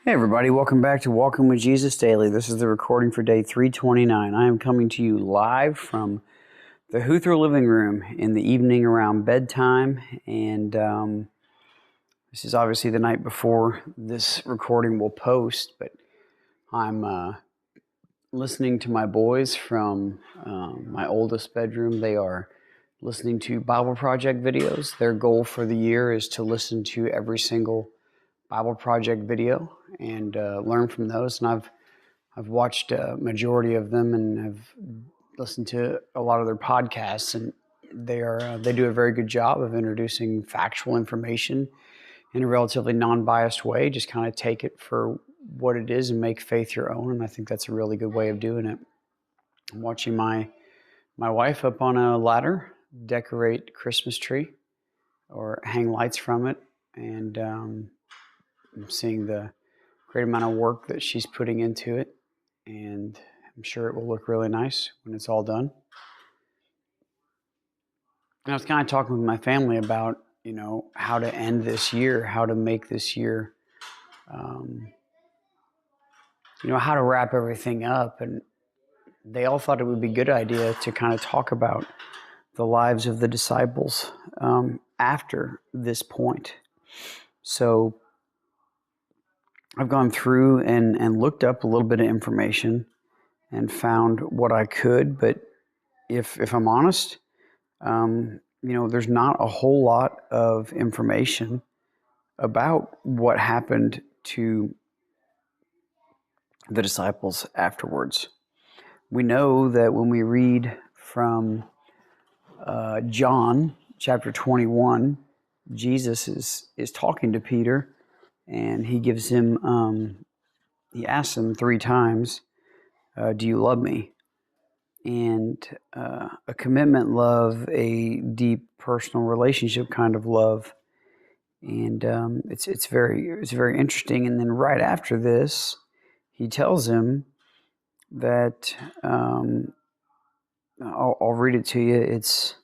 Hey everybody, welcome back to Walking with Jesus Daily. This is the recording for day 329. I am coming to you live from the Huther living room in the evening around bedtime, and this is obviously the night before this recording will post, but I'm listening to my boys from my oldest bedroom. They are listening to Bible Project videos. Their goal for the year is to listen to every single Bible Project video and learn from those. And I've watched a majority of them and have listened to a lot of their podcasts, and they do a very good job of introducing factual information in a relatively non-biased way. Just kind of take it for what it is and make faith your own. And I think that's a really good way of doing it. I'm watching my wife up on a ladder decorate Christmas tree or hang lights from it, and I'm seeing the great amount of work that she's putting into it, and I'm sure it will look really nice when it's all done. And I was kind of talking with my family about, how to end this year, how to make this year, how to wrap everything up. And they all thought it would be a good idea to kind of talk about the lives of the disciples after this point. So I've gone through and looked up a little bit of information and found what I could, but if I'm honest, there's not a whole lot of information about what happened to the disciples afterwards. We know that when we read from John chapter 21, Jesus is talking to Peter, and he gives him, he asks him 3 times, do you love me? And a commitment love, a deep personal relationship kind of love. And it's very interesting. And then right after this, he tells him that, I'll read it to you. It's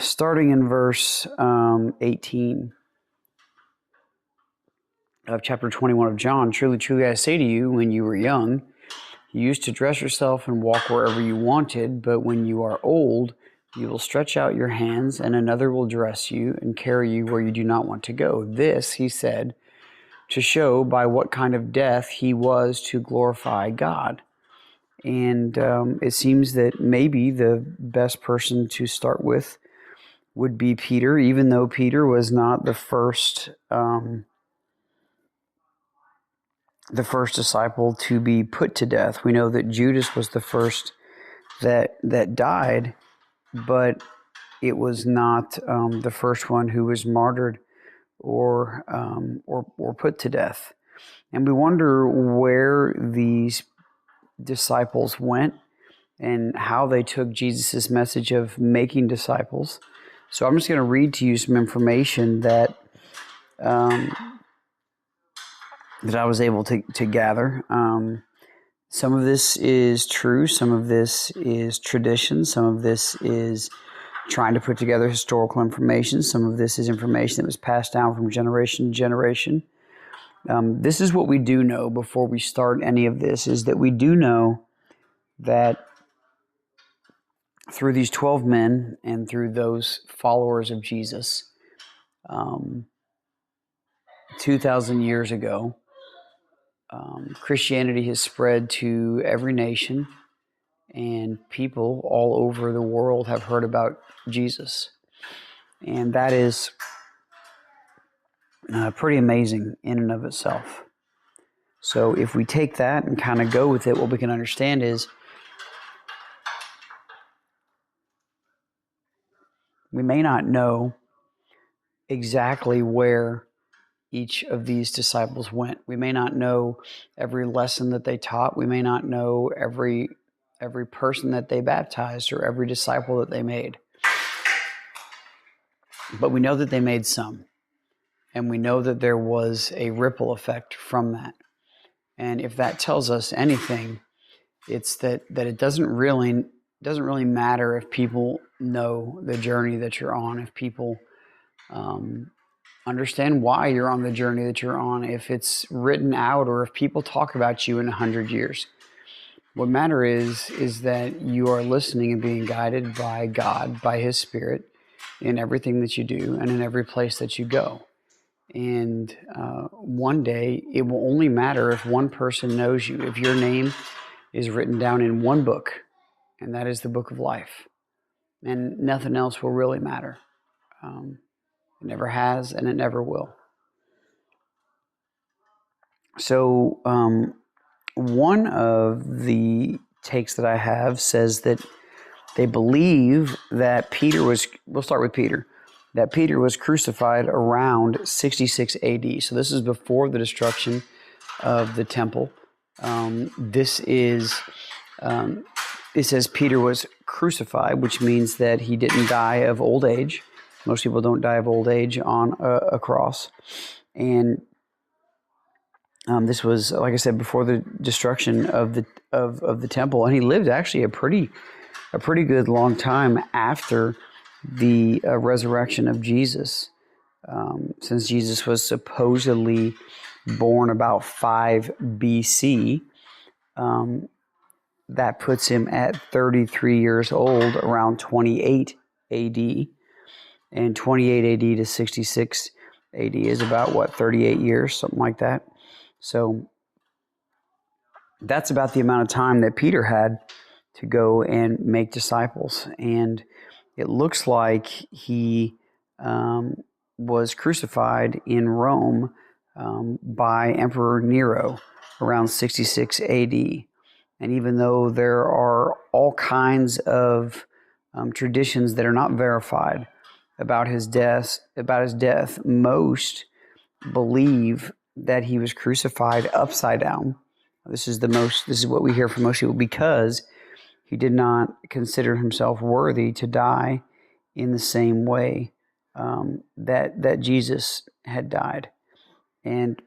starting in verse 18 of chapter 21 of John. Truly, truly, I say to you, when you were young, you used to dress yourself and walk wherever you wanted, but when you are old, you will stretch out your hands, and another will dress you and carry you where you do not want to go. This, he said, to show by what kind of death he was to glorify God. And it seems that maybe the best person to start with would be Peter, even though Peter was not the first disciple to be put to death. We know that Judas was the first that died, but it was not the first one who was martyred or put to death. And we wonder where these disciples went and how they took Jesus' message of making disciples. So I'm just going to read to you some information that I was able to gather. Some of this is true. Some of this is tradition. Some of this is trying to put together historical information. Some of this is information that was passed down from generation to generation. This is what we do know before we start any of this, is that we do know that through these 12 men and through those followers of Jesus 2,000 years ago, Christianity has spread to every nation, and people all over the world have heard about Jesus. And that is pretty amazing in and of itself. So if we take that and kind of go with it, what we can understand is we may not know exactly where each of these disciples went. We may not know every lesson that they taught. We may not know every person that they baptized or every disciple that they made. But we know that they made some. And we know that there was a ripple effect from that. And if that tells us anything, it's that it doesn't really matter if people know the journey that you're on, if people Understand why you're on the journey that you're on, if it's written out or if people talk about you in 100 years. What matter is that you are listening and being guided by God, by His Spirit, in everything that you do and in every place that you go. And one day it will only matter if one person knows you, if your name is written down in one book, and that is the book of life. And nothing else will really matter. It never has, and it never will. So one of the takes that I have says that they believe that Peter was, we'll start with Peter, that Peter was crucified around 66 AD. So this is before the destruction of the temple. It says Peter was crucified, which means that he didn't die of old age. Most people don't die of old age on a cross. And this was, like I said, before the destruction of the temple, and he lived actually a pretty good long time after the resurrection of Jesus, since Jesus was supposedly born about 5 BC. That puts him at 33 years old, around 28 AD, and 28 AD to 66 AD is about, what, 38 years, something like that. So that's about the amount of time that Peter had to go and make disciples. And it looks like he was crucified in Rome by Emperor Nero around 66 AD. And even though there are all kinds of traditions that are not verified about his death, most believe that he was crucified upside down. This is what we hear from most people, because he did not consider himself worthy to die in the same way that Jesus had died. And,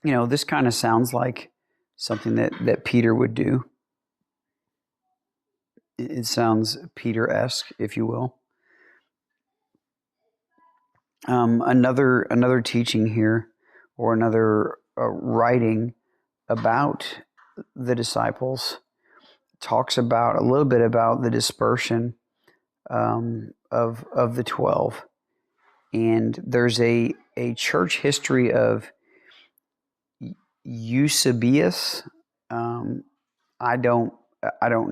this kind of sounds like something that Peter would do. It sounds Peter-esque, if you will. Another teaching here, or another writing about the disciples, talks about a little bit about the dispersion of the 12. And there's a church history of Eusebius. I don't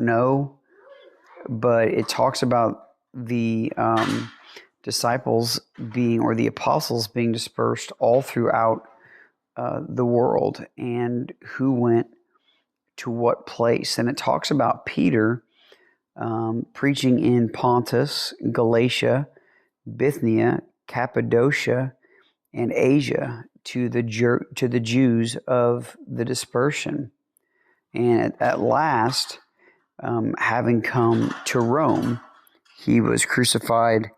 know, but it talks about the disciples being, or the apostles being, dispersed all throughout the world, and who went to what place. And it talks about Peter preaching in Pontus, Galatia, Bithynia, Cappadocia, and Asia to the Jews of the dispersion. And at last, having come to Rome, he was crucified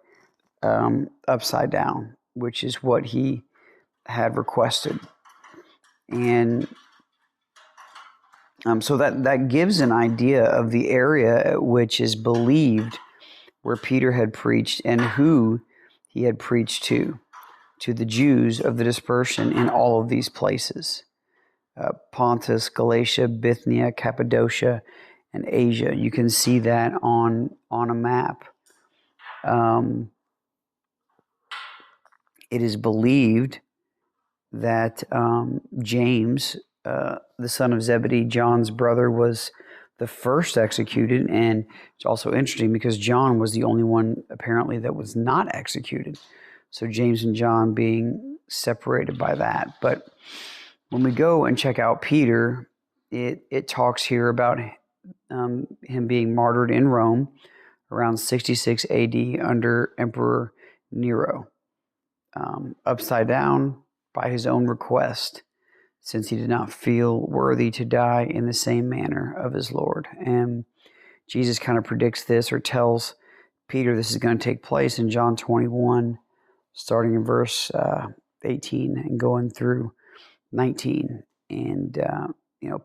upside down, which is what he had requested. And so that gives an idea of the area at which is believed where Peter had preached and who he had preached to the Jews of the dispersion in all of these places. Pontus, Galatia, Bithynia, Cappadocia, and Asia. You can see that on a map. It is believed that James, the son of Zebedee, John's brother, was the first executed. And it's also interesting because John was the only one apparently that was not executed. So James and John being separated by that. But when we go and check out Peter, it talks here about him being martyred in Rome around 66 AD under Emperor Nero, upside down by his own request, since he did not feel worthy to die in the same manner of his Lord. And Jesus kind of predicts this, or tells Peter this is going to take place in John 21, starting in verse 18 and going through 19. And,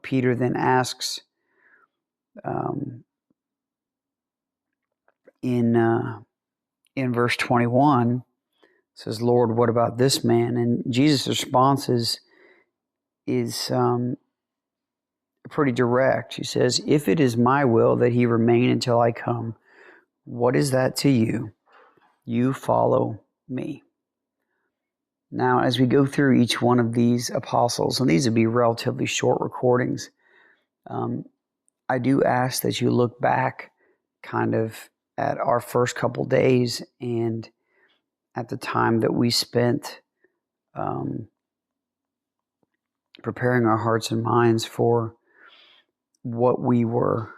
Peter then asks in verse 21, Says, Lord, what about this man? And Jesus' response is pretty direct. He says, if it is my will that he remain until I come, what is that to you? You follow me. Now, as we go through each one of these apostles, and these would be relatively short recordings, I do ask that you look back kind of at our first couple days and at the time that we spent preparing our hearts and minds for what we were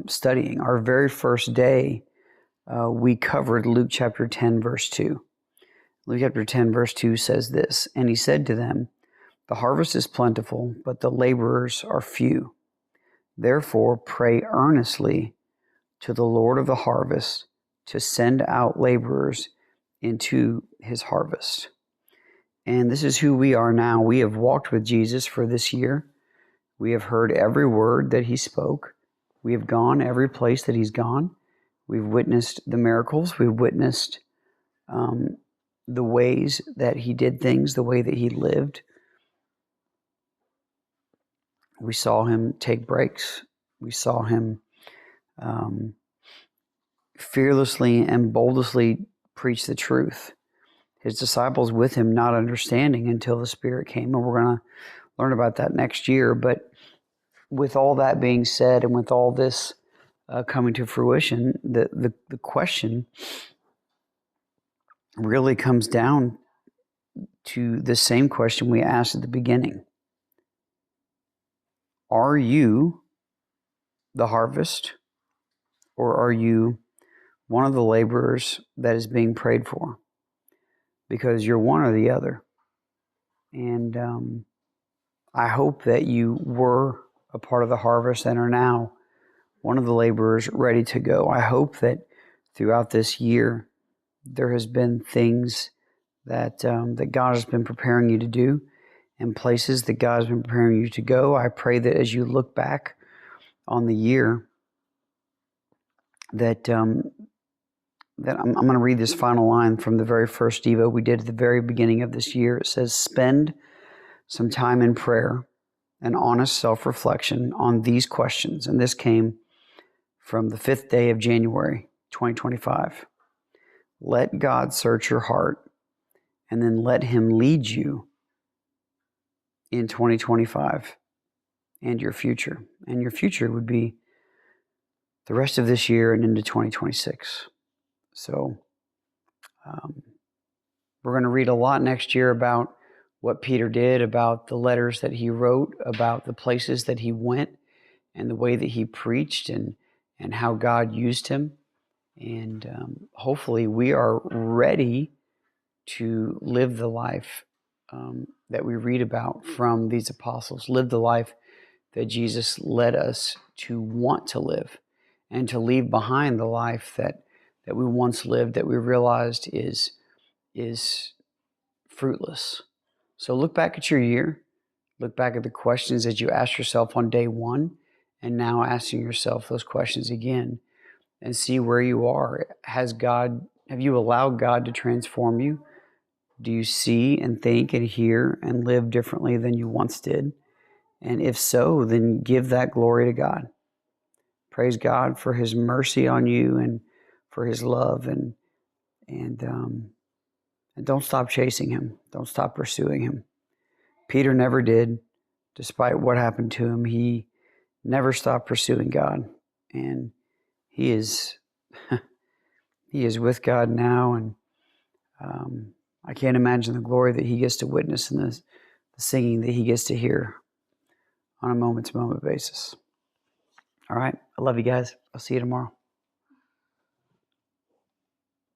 studying. Our very first day, we covered Luke chapter 10, verse 2. Luke chapter 10, verse 2 says this, and he said to them, the harvest is plentiful, but the laborers are few. Therefore, pray earnestly to the Lord of the harvest to send out laborers into his harvest. And this is who we are now. We have walked with Jesus for this year. We have heard every word that he spoke. We have gone every place that he's gone. We've witnessed the miracles. We've witnessed the ways that he did things, the way that he lived. We saw him take breaks. We saw him fearlessly and boldly preach the truth. His disciples with him not understanding until the Spirit came. And we're going to learn about that next year. But with all that being said, and with all this coming to fruition, the question really comes down to the same question we asked at the beginning. Are you the harvest, or are you one of the laborers that is being prayed for? Because you're one or the other. And I hope that you were a part of the harvest and are now one of the laborers ready to go. I hope that throughout this year, there has been things that God has been preparing you to do, and places that God has been preparing you to go. I pray that as you look back on the year, that I'm going to read this final line from the very first Devo we did at the very beginning of this year. It says, spend some time in prayer and honest self-reflection on these questions. And this came from the 5th day of January, 2025. Let God search your heart, and then let him lead you in 2025 and your future. And your future would be the rest of this year and into 2026. So we're going to read a lot next year about what Peter did, about the letters that he wrote, about the places that he went, and the way that he preached, and how God used him. And hopefully we are ready to live the life that we read about from these apostles, live the life that Jesus led us to want to live, and to leave behind the life that we once lived, that we realized is fruitless. So look back at your year, look back at the questions that you asked yourself on day one, and now asking yourself those questions again, and see where you are. Have you allowed God to transform you? Do you see and think and hear and live differently than you once did? And if so, then give that glory to God. Praise God for his mercy on you and for his love, and don't stop chasing him. Don't stop pursuing him. Peter never did, despite what happened to him. He never stopped pursuing God, and he is with God now. And I can't imagine the glory that he gets to witness, and the singing that he gets to hear on a moment-to-moment basis. All right. I love you guys. I'll see you tomorrow.